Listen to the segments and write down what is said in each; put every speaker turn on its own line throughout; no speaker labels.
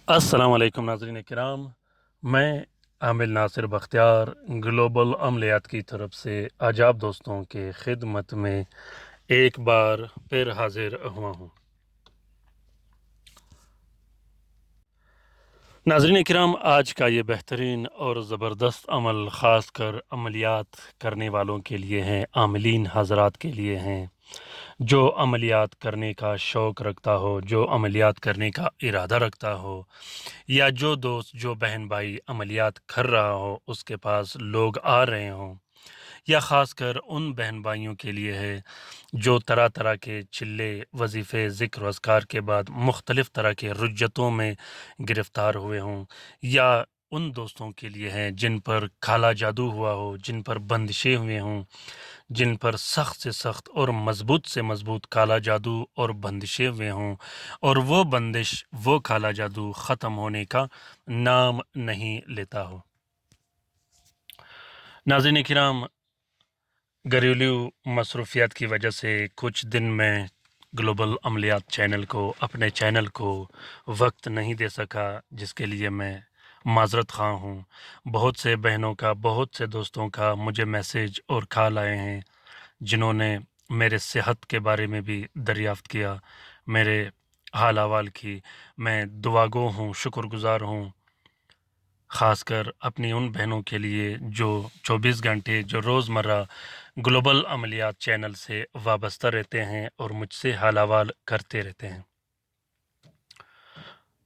अस्सलाम वालेकुम नाज़रीन किराम। मैं आमिल नासिर बख्तियार ग्लोबल अमलियात की तरफ से आज आप दोस्तों के खिदमत में एक बार फिर हाजिर हुआ हूँ। नाज़रीन किराम, आज का ये बेहतरीन और ज़बरदस्त अमल ख़ास कर अमलियात करने वालों के लिए हैं, आमिलीन हज़रात के लिए हैं, जो अमलियात करने का शौक़ रखता हो, जो अमलियात करने का इरादा रखता हो, या जो दोस्त जो बहन भाई अमलियात कर रहा हो उसके पास लोग आ रहे हों, या ख़ास कर उन बहन भाइयों के लिए है जो तरह तरह के चिल्ले वजीफ़े ज़िक्र अज़कार के बाद मुख्तलिफ़ तरह के रुज्जतों में गिरफ़्तार हुए हों, या उन दोस्तों के लिए हैं जिन पर काला जादू हुआ हो, जिन पर बंदिशें हुए हों, जिन पर सख्त से सख्त और मज़बूत से मज़बूत काला जादू और बंदिशें हुए हों, और वो बंदिश वो काला जादू ख़त्म होने का नाम नहीं लेता हो। नाज़रीन किराम, घरेलू मसरूफ़ियत की वजह से कुछ दिन में ग्लोबल अमलियात चैनल को अपने चैनल को वक्त नहीं दे सका, जिसके लिए मैं माज़रत ख़्वाह हूँ। बहुत से बहनों का, बहुत से दोस्तों का मुझे मैसेज और कॉल आए हैं जिन्होंने मेरे सेहत के बारे में भी दरियाफ़्त किया, मेरे हाल अहवाल की मैं दुआगो हूँ, शुक्रगुज़ार हूँ। ख़ासकर अपनी उन बहनों के लिए जो 24 घंटे जो रोज़मर्रा ग्लोबल अमलियात चैनल से वाबस्ता रहते हैं और मुझसे हाल अहवाल करते रहते हैं।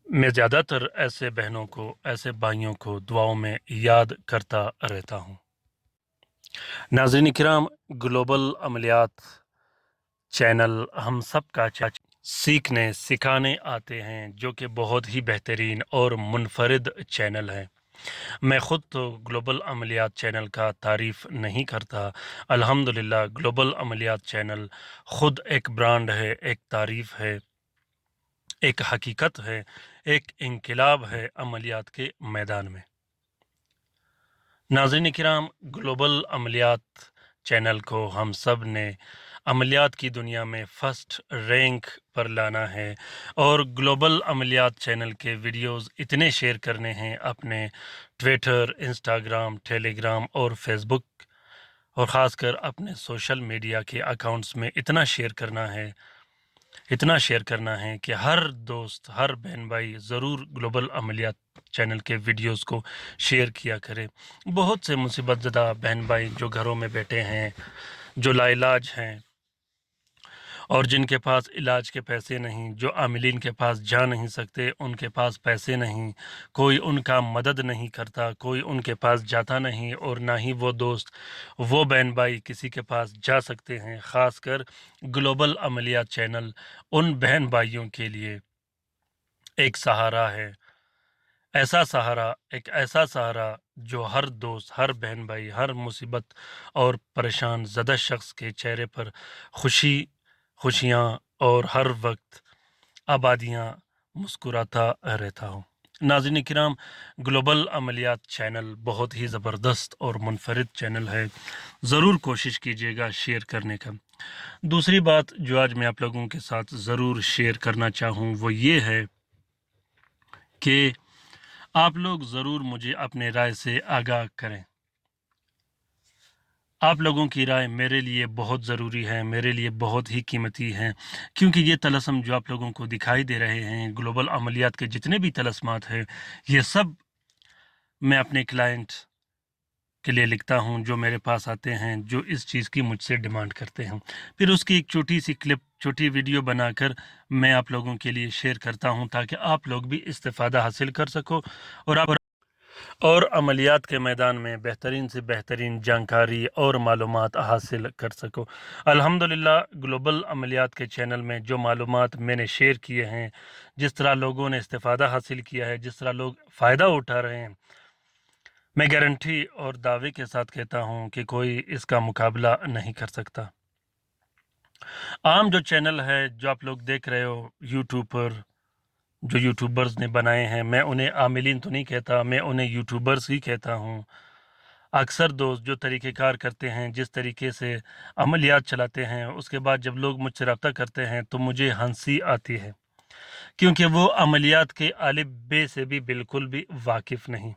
मैं ज़्यादातर ऐसे बहनों को, ऐसे भाइयों को दुआओं में याद करता रहता हूँ। नाज़रीन किराम, ग्लोबल अमलियात चैनल हम सब का सीखने सिखाने आते हैं, जो कि बहुत ही बेहतरीन और मुनफरिद चैनल है। मैं ख़ुद तो ग्लोबल अमलियात चैनल का तारीफ़ नहीं करता। अल्हम्दुलिल्लाह ग्लोबल अमलियात चैनल ख़ुद एक ब्रांड है, एक तारीफ़ है, एक हकीकत है, एक इनकलाब है अमलियात के मैदान में। नाज़रीन किराम, ग्लोबल अमलियात चैनल को हम सब ने अमलियात की दुनिया में फ़र्स्ट रैंक पर लाना है, और ग्लोबल अमलियात चैनल के वीडियोस इतने शेयर करने हैं अपने ट्विटर, इंस्टाग्राम, टेलीग्राम और फेसबुक, और ख़ासकर अपने सोशल मीडिया के अकाउंट्स में इतना शेयर करना है कि हर दोस्त, हर बहन भाई ज़रूर ग्लोबल अमलियात चैनल के वीडियोस को शेयर किया करे। बहुत से मुसीबत ज़दा बहन भाई जो घरों में बैठे हैं, जो लाइलाज हैं, और जिनके पास इलाज के पैसे नहीं, जो आमिलीन के पास जा नहीं सकते, उनके पास पैसे नहीं, कोई उनका मदद नहीं करता, कोई उनके पास जाता नहीं, और ना ही वो दोस्त, वो बहन भाई किसी के पास जा सकते हैं। ख़ासकर ग्लोबल अमलियात चैनल उन बहन भाइयों के लिए एक सहारा है, एक ऐसा सहारा जो हर दोस्त, हर बहन भाई, हर मुसीबत और परेशान ज़दा शख्स के चेहरे पर खुशियाँ और हर वक्त आबादियाँ मुस्कुराता रहता हूँ। नाज़रीन किराम, ग्लोबल अमलियात चैनल बहुत ही ज़बरदस्त और मुनफरिद चैनल है, ज़रूर कोशिश कीजिएगा शेयर करने का। दूसरी बात जो आज मैं आप लोगों के साथ ज़रूर शेयर करना चाहूँ वो ये है कि आप लोग ज़रूर मुझे अपने राय से आगाह करें। आप लोगों की राय मेरे लिए बहुत ज़रूरी है, मेरे लिए बहुत ही कीमती है, क्योंकि ये तलस्म जो आप लोगों को दिखाई दे रहे हैं, ग्लोबल अमलियात के जितने भी तलस्मात हैं, ये सब मैं अपने क्लाइंट के लिए लिखता हूँ, जो मेरे पास आते हैं, जो इस चीज़ की मुझसे डिमांड करते हैं। फिर उसकी एक छोटी सी क्लिप, छोटी वीडियो बनाकर मैं आप लोगों के लिए शेयर करता हूँ, ताकि आप लोग भी इस्तिफ़ादा हासिल कर सको और अमलियात के मैदान में बेहतरीन से बेहतरीन जानकारी और मालूमात हासिल कर सको। अल्हम्दुलिल्लाह ग्लोबल अमलियात के चैनल में जो मालूमात मैंने शेयर किए हैं, जिस तरह लोगों ने इस्तिफ़ादा हासिल किया है, जिस तरह लोग फ़ायदा उठा रहे हैं, मैं गारंटी और दावे के साथ कहता हूँ कि कोई इसका मुकाबला नहीं कर सकता। आम जो चैनल है जो आप लोग देख रहे हो यूट्यूब पर, जो यूट्यूबर्स ने बनाए हैं, मैं उन्हें आमिलीन तो नहीं कहता, मैं उन्हें यूट्यूबर्स ही कहता हूँ। अक्सर दोस्त जो तरीक़ेकार करते हैं, जिस तरीके से अमलियात चलाते हैं, उसके बाद जब लोग मुझसे रब्ता करते हैं तो मुझे हंसी आती है। क्योंकि वो अमलियात के अलिफ बे से भी बिल्कुल भी वाकिफ़ नहीं।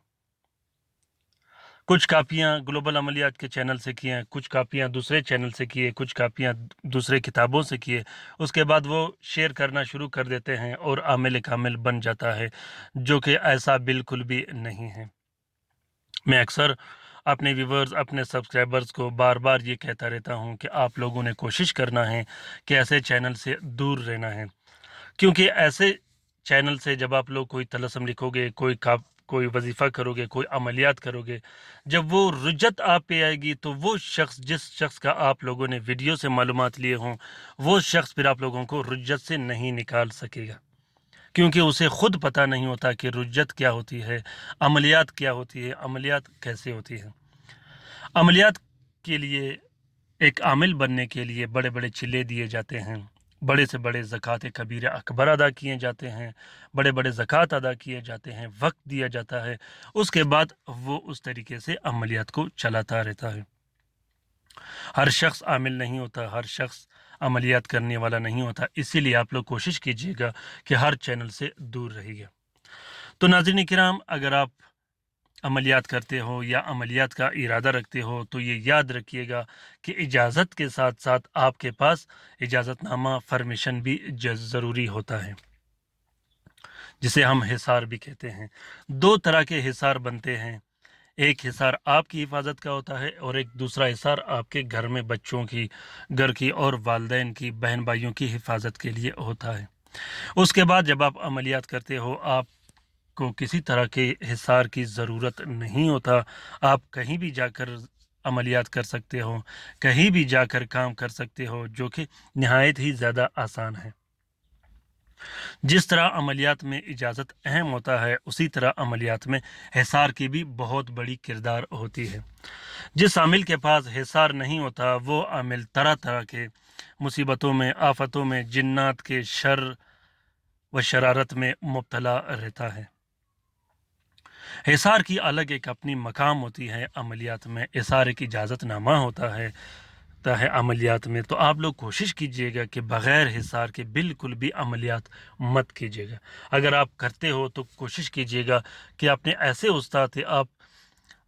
कुछ कापियाँ ग्लोबल अमलियात के चैनल से की हैं, कुछ कापियाँ दूसरे चैनल से किए, कुछ कापियाँ दूसरे किताबों से किए, उसके बाद वो शेयर करना शुरू कर देते हैं और आमिल कामिल बन जाता है, जो कि ऐसा बिल्कुल भी नहीं है। मैं अक्सर अपने व्यूवर्स, अपने सब्सक्राइबर्स को बार बार ये कहता रहता हूँ कि आप लोगों ने कोशिश करना है कि ऐसे चैनल से दूर रहना है, क्योंकि ऐसे चैनल से जब आप लोग कोई तलस्सुम लिखोगे, कोई वजीफ़ा करोगे, कोई अमलियात करोगे, जब वो रुज्जत आप पे आएगी तो वो शख्स, जिस शख्स का आप लोगों ने वीडियो से मालूमात लिए हों, वो शख्स फिर आप लोगों को रुज्जत से नहीं निकाल सकेगा, क्योंकि उसे ख़ुद पता नहीं होता कि रुज्जत क्या होती है, अमलियात क्या होती है, अमलियात कैसे होती है। अमलियात के लिए, एक आमिल बनने के लिए बड़े बड़े चिल्ले दिए जाते हैं, बड़े से बड़े ज़कात कबीर अकबर अदा किए जाते हैं, बड़े बड़े ज़कात अदा किए जाते हैं, वक्त दिया जाता है, उसके बाद वो उस तरीके से अमलियात को चलाता रहता है। हर शख्स आमिल नहीं होता, हर शख्स अमलियात करने वाला नहीं होता, इसीलिए आप लोग कोशिश कीजिएगा कि हर चैनल से दूर रहिए। तो नाज़रीन किराम, अगर आप अमलियात करते हो या अमलियात का इरादा रखते हो तो ये याद रखिएगा कि इजाज़त के साथ साथ आपके पास इजाज़तनामा, परमिशन भी ज़रूरी होता है, जिसे हम हिसार भी कहते हैं। दो तरह के हिसार बनते हैं, एक हिसार आपकी हिफाजत का होता है और एक दूसरा हिसार आपके घर में बच्चों की, घर की और वालिदैन की, बहन भाइयों की हिफाजत के लिए होता है। उसके बाद जब आप अमलियात करते हो, आप को किसी तरह के हिसार की ज़रूरत नहीं होता, आप कहीं भी जाकर अमलियात कर सकते हो, कहीं भी जाकर काम कर सकते हो, जो कि नहायत ही ज़्यादा आसान है। जिस तरह अमलियात में इजाज़त अहम होता है, उसी तरह अमलियात में हिसार की भी बहुत बड़ी किरदार होती है। जिस आमिल के पास हिसार नहीं होता, वो आमिल तरह तरह के मुसीबतों में, आफतों में, जिन्नात के शर व शरारत में मुब्तला रहता है। हिसार की अलग एक अपनी मकाम होती है, अमलियात में हिसार एक इजाज़तनामा होता है अमलियात में। तो आप लोग कोशिश कीजिएगा कि बग़ैर हिसार के बिल्कुल भी अमलियात मत कीजिएगा। अगर आप करते हो तो कोशिश कीजिएगा कि अपने ऐसे उस्ताद से आप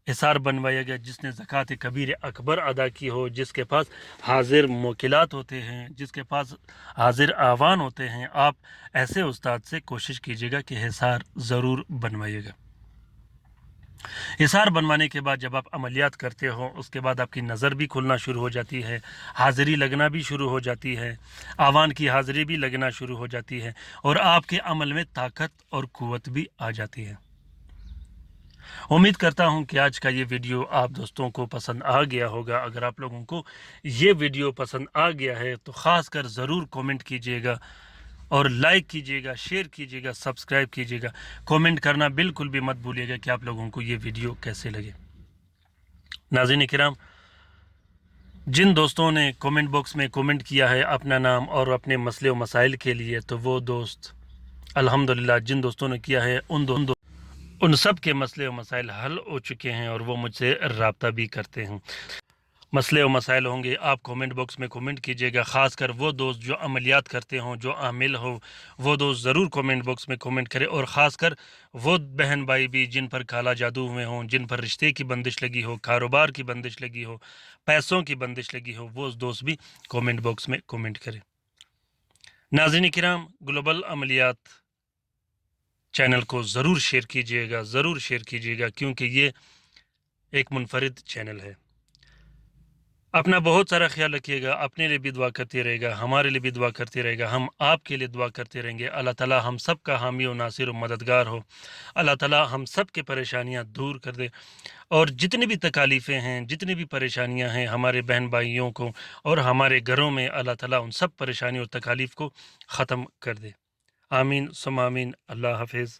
हिसार बनवाइएगा जिसने ज़कात कबीर अकबर अदा की हो, जिसके पास हाजिर मोकिलात होते हैं, जिसके पास हाजिर आवान होते हैं। आप ऐसे उस्ताद से कोशिश कीजिएगा कि हिसार ज़रूर बनवाइएगा। हिसार बनवाने के बाद जब आप अमलियात करते हो, उसके बाद आपकी नज़र भी खुलना शुरू हो जाती है, हाज़िरी लगना भी शुरू हो जाती है, आवान की हाज़िरी भी लगना शुरू हो जाती है और आपके अमल में ताकत और क़ुव्वत भी आ जाती है। उम्मीद करता हूं कि आज का ये वीडियो आप दोस्तों को पसंद आ गया होगा। अगर आप लोगों को ये वीडियो पसंद आ गया है तो ख़ास कर ज़रूर कमेंट कीजिएगा और लाइक कीजिएगा, शेयर कीजिएगा, सब्सक्राइब कीजिएगा। कमेंट करना बिल्कुल भी मत भूलिएगा कि आप लोगों को ये वीडियो कैसे लगे। नाज़रीन किराम, जिन दोस्तों ने कमेंट बॉक्स में कमेंट किया है अपना नाम और अपने मसले व मसाइल के लिए, तो वो दोस्त अल्हम्दुलिल्लाह जिन दोस्तों ने किया है उन सब के मसले व मसाइल हल हो चुके हैं और वो मुझसे रब्ता भी करते हैं। मसले व मसाइल होंगे, आप कमेंट बॉक्स में कमेंट कीजिएगा। ख़ास कर वो दोस्त जो अमलियात करते हों, जो आमिल हो, वो दोस्त ज़रूर कमेंट बॉक्स में कमेंट करें। और ख़ास कर वो बहन भाई भी जिन पर काला जादू हुए हों, जिन पर रिश्ते की बंदिश लगी हो, कारोबार की बंदिश लगी हो, पैसों की बंदिश लगी हो, वो दोस्त भी कमेंट बॉक्स में कमेंट करें। नाज़रीन किराम, ग्लोबल अमलियात चैनल को ज़रूर शेयर कीजिएगा, ज़रूर शेयर कीजिएगा, क्योंकि ये एक मुनफरिद चैनल है। अपना बहुत सारा ख्याल रखिएगा, अपने लिए भी दुआ करते रहेगा, हमारे लिए भी दुआ करते रहेगा, हम आपके लिए दुआ करते रहेंगे। अल्लाह ताला हम सब का हामी और नासिर और मददगार हो। अल्लाह ताला हम सब की परेशानियां दूर कर दे और जितनी भी तकालीफ़ें हैं, जितनी भी परेशानियां हैं हमारे बहन भाइयों को और हमारे घरों में, अल्लाह ताला उन सब परेशानी और तकालीफ़ को ख़त्म कर दे। आमीन सुम आमीन। अल्लाह हाफिज़।